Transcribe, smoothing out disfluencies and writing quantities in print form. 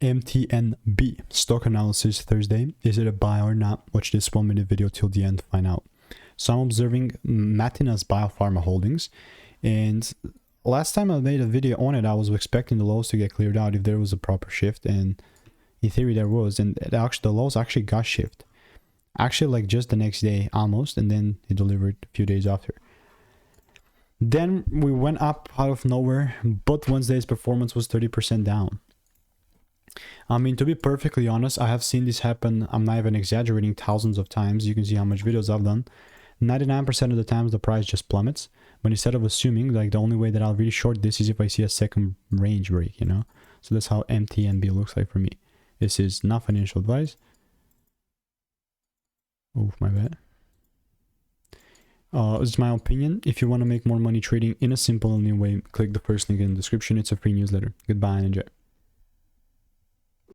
MTNB Stock Analysis Thursday. Is it a buy or not? Watch this 1-minute video till the end to find out. So I'm observing Matness Biopharma Holdings, and last time I made a video on it, I was expecting the lows to get cleared out if there was a proper shift, and in theory there was, and the lows actually got shift. Actually, like just the next day almost, and then it delivered a few days after. Then we went up out of nowhere, but Wednesday's performance was 30% down. I mean, to be perfectly honest, I have seen this happen, I'm not even exaggerating, thousands of times. You can see how much videos I've done. 99% of the times the price just plummets, but instead of assuming, like, the only way that I'll really short this is if I see a second range break, you know. So that's how MTNB looks like for me. This is not financial advice. Oh, my bad. It's my opinion. If you want to make more money trading in a simple and new way, click the first link in the description. It's a free newsletter. Goodbye and enjoy.